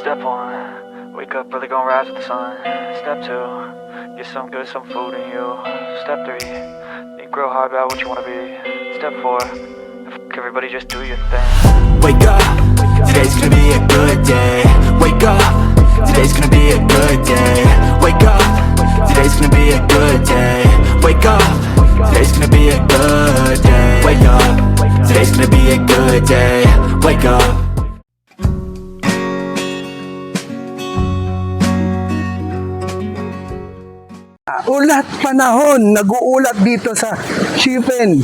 Step one, wake up early, gonna rise with the sun. Step two, get some good, some food in you. Step three, think real hard about what you wanna be. Step four, fuck everybody, just do your thing. Wake up, today's gonna be a good day. Wake up, today's gonna be a good day. Wake up, today's gonna be a good day. Wake up, today's gonna be a good day. Wake up, today's gonna be a good day. Wake up. Ulat panahon, nag-uulat dito sa Shifen.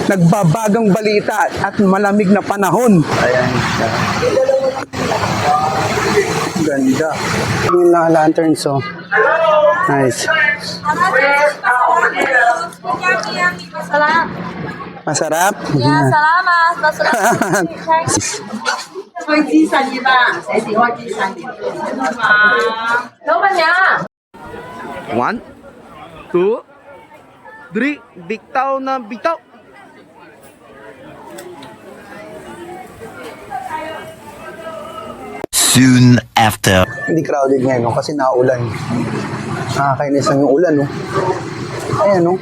Nagbabagang balita at malamig na panahon. Ayan siya. Ganda. Yung mga lanterns, oh. Nice. Masarap? Yeah, salamat. Masarap. 吹鸡散一半，谁喜欢鸡散？老板娘。 1, 2, 3, bitaw na bitaw. Soon after. Hindi crowded ngayon, no? Kasi naulan. Nakakainis lang yung ulan, no? Ayan, no?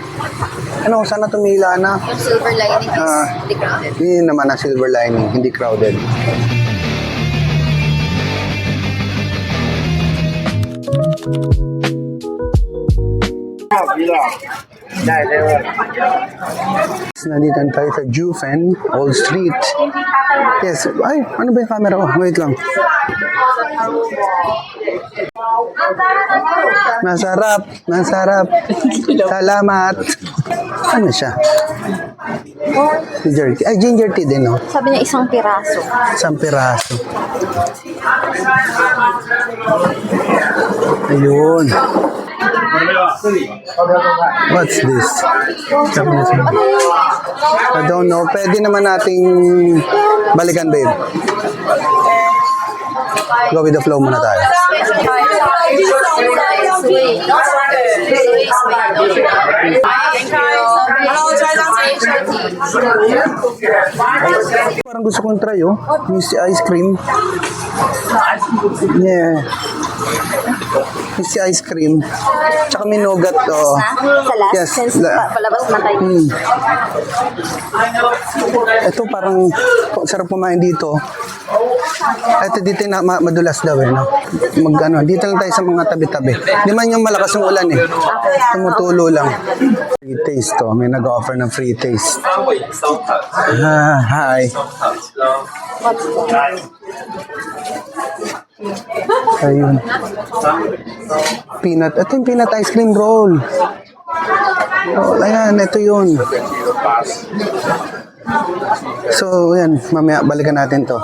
Ano, sana tumila na. Yung silver lining is hindi crowded. Yun naman ang silver lining, hindi crowded. Nandito tayo sa Jufen, Old Street. Yes. Ay, ano ba yung camera ko? Wait lang. Masarap. Masarap. Salamat. Ano siya? Ginger tea. Ay, ginger tea din, no? Sabi niya isang piraso. Isang piraso. Ayun. What's this? I don't know. Pwede naman nating balikan, babe. Go with the flow muna tayo. Parang gusto kong try, oh. Yung ice cream. Yeah. Yung ice cream. Tsaka may nougat, oh. Sa last, Yes. since palabas na tayo. Ito parang sarap kumain dito. Ito dito na madulas daw, eh, no? Ano, dito lang tayo sa mga tabi-tabi. Di man yung malakas yung ulan, eh. Tumutulo lang. Free taste, to. May nag-offer ng free taste. Hi. Ayun. Peanut. Ito yung peanut ice cream roll. Oh, ayan, ito yun. So, ayan, mamaya balikan natin to.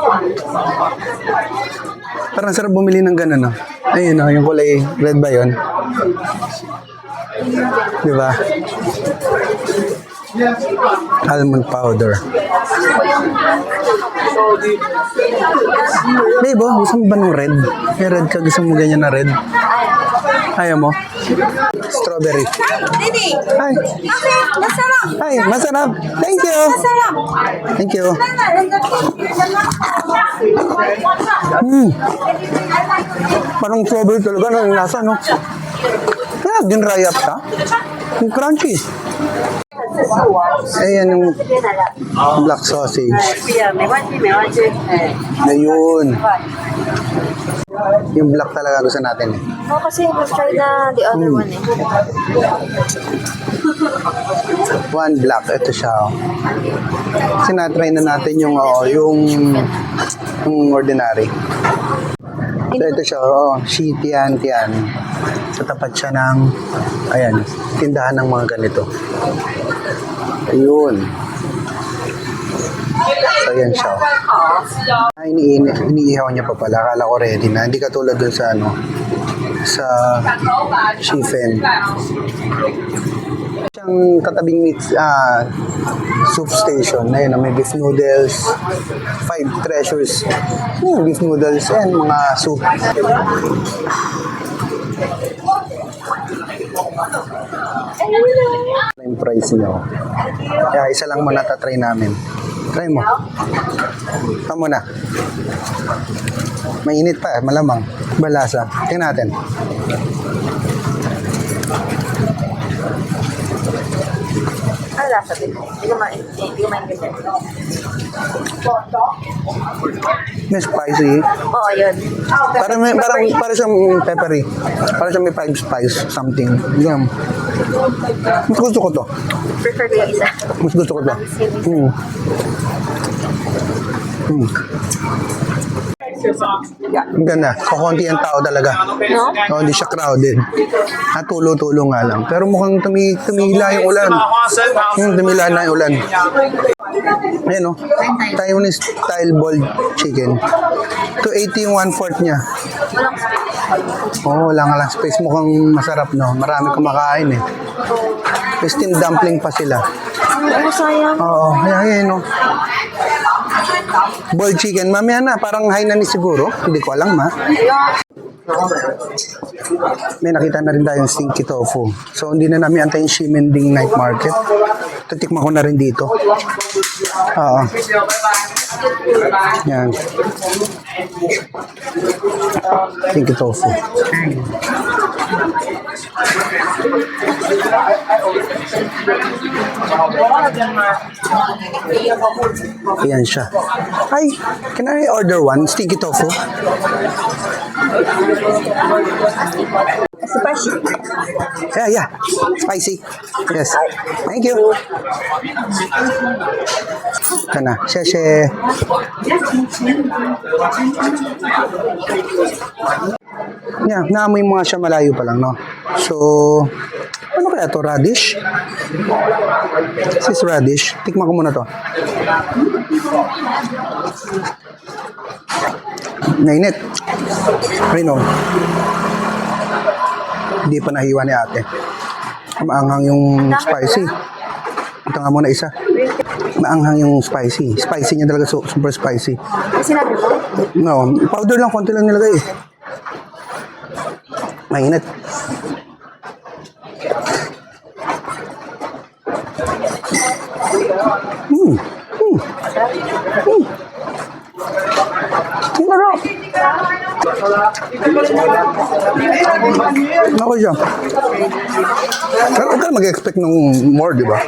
Parang sarap bumili ng gano'n, no? Ayun, no, yung kulay red ba yun? Di ba? Almond powder. Babe, oh, gusto mo ba ng red? May red ka, gusto mo ganyan na red? Ayaw mo? Strawberry. Didi! Hi. Masarap! Hi, masarap. Thank you. Masarap! Thank you. Parang strawberry talaga na lasa, no? Kaya, dinry up ka? Yung crunchy. Ayan yung black sausage. Ayun. Yung black talaga gusto natin, eh. Oh, kasi let's try the other one, eh. One black, ito siya, oh. Sinatry na natin yung, yung ordinary. So, ito siya, Tian. Sa tapat siya ng, ayan, tindahan ng mga ganito. Ayun. So, ayan siya. Iniihaw niya pa pala. Akala ko ready na. Hindi katulad dun sa, sa Shifen. Siyang katabing meat, soup station. Ayun, may beef noodles, 5 treasures. Beef noodles and mga soup. May yung price niyo. Kaya isa lang muna tatry namin. Try mo. Ito muna. Mainit pa eh, malamang. Balasa. Tingnan natin. Ano lasa din? Hindi ko maintindihan. May spicy. Oo, yun. Para siyang peppery. Para siyang may 5 spice something. Yan. Mas gusto ko to. Prefer ko yung isa. Mas gusto ko to. Ang ganda. Kukunti ang tao talaga. No? No, hindi siya crowded. Tulo-tulo nga lang. Pero mukhang tumila yung ulan. Tumila na yung ulan. Ayan o. Taiwanese style boiled chicken. 280 yung 1/4 niya. Oo, wala nga lang space. Mukhang masarap, no? Marami kumakain eh. May steam dumpling pa sila. Ano sayang? Oo, ayan o. Boiled chicken. Mamaya na, parang Hainanese siguro. Hindi ko alam, ma. May nakita na rin tayong stinky tofu. So, hindi na namin antayin Shimending Night Market. Titikman ko na rin dito. Oo. Yan. Stinky tofu. Ayan siya. Hi, can I order one stinky tofu? Spicy. Yeah. Spicy. Yes. Thank you. Ito na. Sheshe. Yeah, naamoy mo nga siya malayo pa lang, no? So, ano kaya to? Radish? This is radish. Tikman ko muna to. Nainit. I know. Hindi pa nahiwa ni ate. Maanghang yung spicy. Ito nga muna isa. Maanghang yung spicy. Spicy niya talaga, super spicy. Ano sinabi mo? No, powder lang, konti lang nilagay eh. Mainit. Sarap. Ako siya. Pero huwag ka mag-expect ng more, di ba?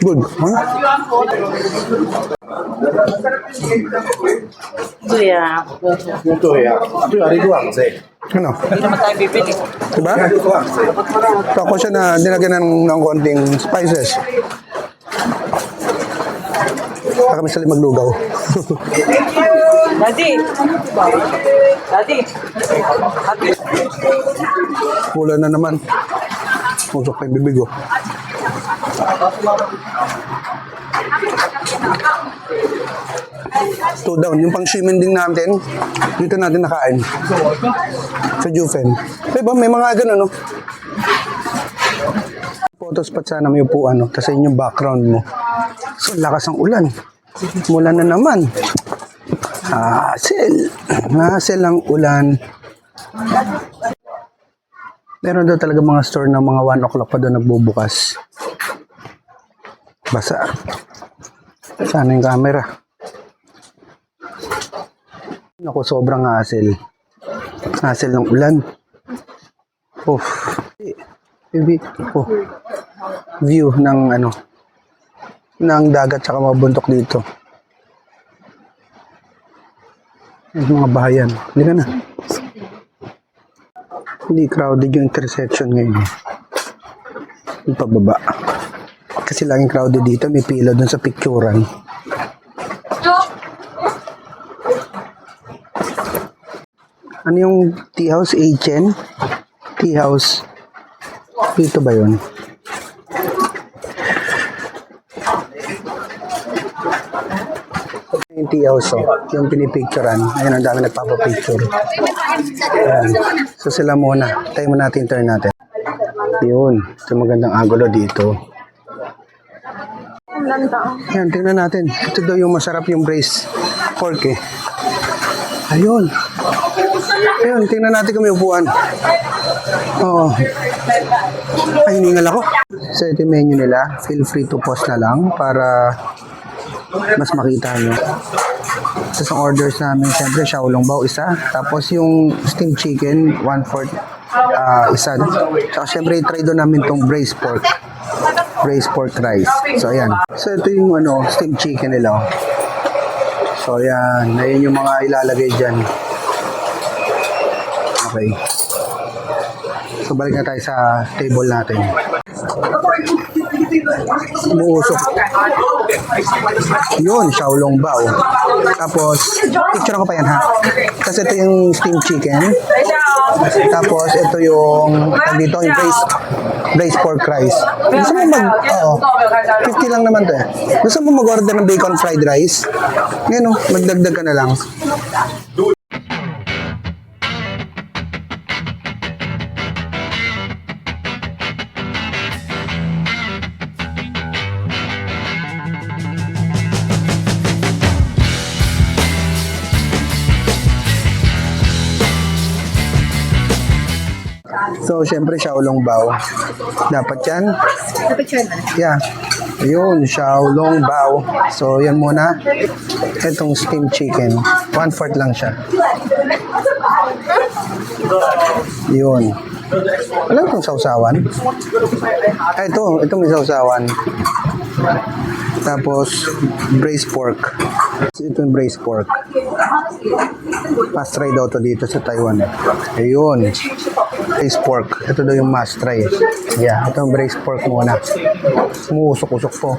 Good. Huh? Ano? Hindi naman tayo bibili. Diba? Tako siya na dinagyan ng konting spices. Baka kami sila maglugaw. Daddy! Daddy! Wala na naman. Pusok pa yung bibig ko. Two down. Yung pang shimending natin, dito natin nakain. Sa Jufen. Diba, may mga ganun, no? Photo spot sana may upuan, no? Tapos yun yung background mo. So, lakas ng ulan. Mula na naman. Hassle ang ulan. Meron daw talaga mga store na mga 1 o'clock pa doon nagbubukas. Basa. Sana yung camera. Naku, sobrang hassle. Hassle ng ulan. Oh. View ng ng dagat saka mga bundok dito. Yung mga bahayan. Hindi ka na. Hindi crowded yung intersection ngayon. Yung pababa. Kasi laging crowded dito. May pila dun sa picturean. Ano yung tea house? Achen? Tea house. Dito ba yun? Yung tea house, oh. Yung pinipicturean. Ayun, ang dami nagpapapicture. Ayan. So sila muna. Tayo muna natin, turn natin. Yun. Ito magandang angulo dito. Ang ganda. Ayan, tingnan natin. Ito daw yung masarap yung braised pork eh. Ayun. Ayun, tingnan natin kung may upuan. Oo. Ay, hiningal ako. So, ito yung menu nila. Feel free to pause na lang para mas makita nyo. So, sa orders namin, syempre, Xiaolong Bao, isa. Tapos yung steamed chicken, 1/4 isa. Saka syempre, try doon namin tong braised pork. Braised pork rice. So, ayan. So, ito yung steamed chicken nila. So, ayan. Ayan yung mga ilalagay dyan. Okay. So, balik na tayo sa table natin. Umuusok. Yun, Xiaolong Bao. Tapos, picture ko pa yan ha. Kasi ito yung steamed chicken. Tapos, ito yung, dito yung braised pork rice. Gusto mo 50 lang naman to eh. Gusto mo mag-order ng bacon fried rice? Ngayon magdagdag ka na lang. So, syempre, Xiaolong Bao. Dapat yan? Yeah. Ayun, Xiaolong Bao. So, yan muna. Itong steamed chicken. 1/4 lang siya. Yun. Alam itong sausawan? Ay, ito may sausawan. Tapos, braised pork. Ito yung braised pork. Must try daw to dito sa Taiwan. Ayun. Braised pork. Ito daw yung must try. Yeah, ito yung braised pork muna. Umuusok-usok po.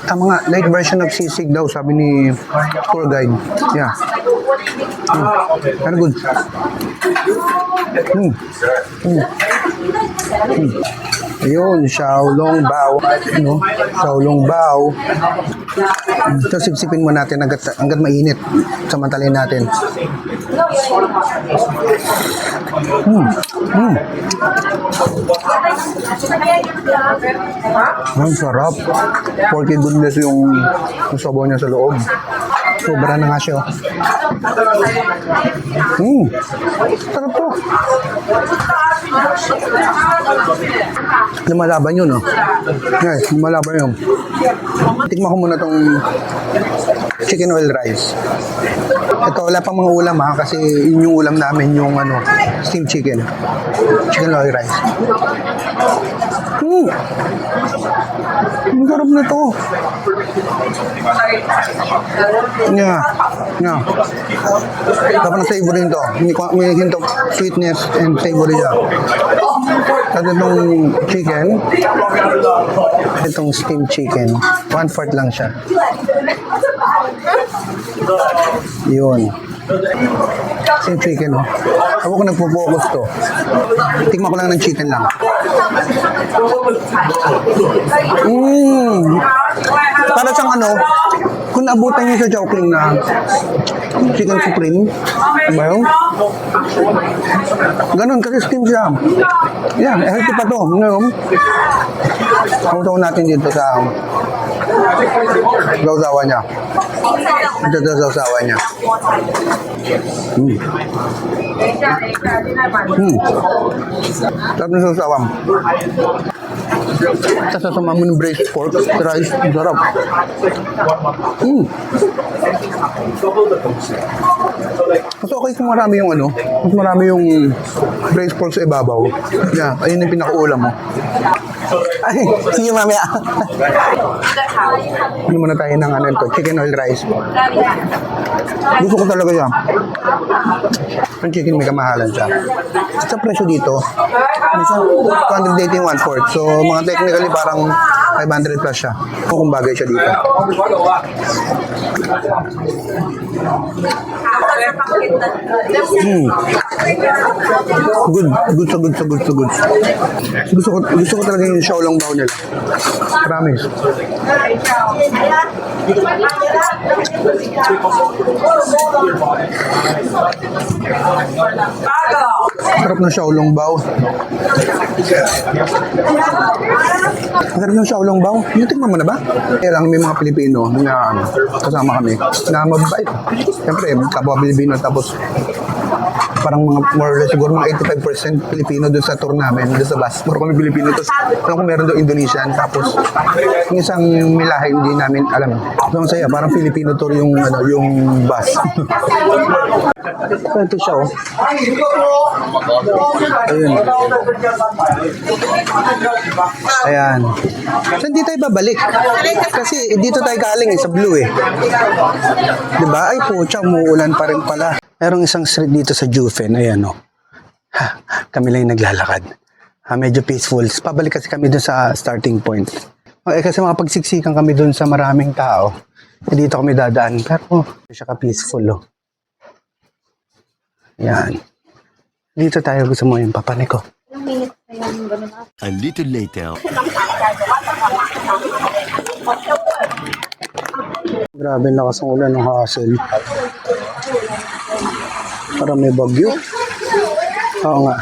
Tama nga, light version of sisig daw, sabi ni tour guide. Yeah. Ano good? Ayun, Xiaolong Bao. Xiaolong Bao. Ito, sipsipin mo natin hanggat mainit. Samantalin natin. Ang sarap. Porky goodness yung sabaw niya sa loob. Sobra na nga siya. Sarap to. Lumalaban yun, no? Yes, lumalaban yun. Tikman ko muna tong chicken oil rice. Ito, wala pang mga ulam ha, kasi yun yung ulam namin, yung steamed chicken. Chicken oil rice. Ang sarap na to. Yeah. Dapat na savory nito. May hint of sweetness and savory siya. At itong chicken, itong steamed chicken, 1/4 lang siya. Yun. Steamed chicken, oh. Ako ko nagpo-focus to. Tikman ko lang ng chicken lang. Para siyang kung naabutan niyo sa Chowking na chicken supreme, ba yun? Ganun, kasi steam siya. Yan, healthy pa to. Ngayon, hamutawan natin dito sa sausawa niya. Ito sa sausawa niya. Sarap na sausawa. Tapos sa mo ng braised pork, rice, sarap. Mas okay kung marami yung mas marami yung braised pork sa ibabaw. Yeah, ayun yung pinakaulam mo. Ay, sige mamaya. Ano muna tayo ng chicken oil rice. Gusto ko talaga siya. Ang chicken may kamahalan siya. Sa presyo dito, 280 1/4. So, mga technically parang 500 plus siya. Kung bagay siya dito. Good. Gusto ko talaga yung Xiaolong Bao nila. Promise. Sarap ng Xiaolongbao. Sarap ng Xiaolongbao. Tingnan mo na ba? Kaya lang may mga Pilipino na kasama kami na mabait. Siyempre, kapwa Pilipino tapos parang mga more or less siguro mga 85% Pilipino doon sa tour namin, doon sa bus. Puro kami Pilipino. Tapos alam ko meron doon Indonesian. Tapos yung isang milahe hindi namin alam. So, ang saya. Parang Filipino tour yung, yung bus. Ito siya, oh. Ayun. Ayan. So, hindi tayo babalik. Kasi dito tayo galing sa Blue eh. Diba? Ay po, umuulan pa rin pala. Merong isang street dito sa Jufen. Ayan, oh. Ha, kami lang yung naglalakad. Medyo peaceful. Pabalik kasi kami dun sa starting point. Kasi mga pagsiksikan kami dun sa maraming tao. Dito kami dadaan. Pero siya ka peaceful, oh. Yan. Dito tayo gusto mo yung papanik ko. A little later. Grabe lakas ng ulan ng hassle. Parang may bagyo. Oo nga.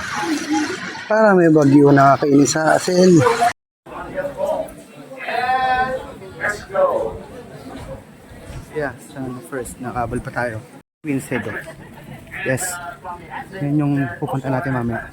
Parang may bagyo nakakainis sa hassle. Yeah, so first, nakabal pa tayo. Queen's Head. Yes. Yan yung pupunta natin mamaya.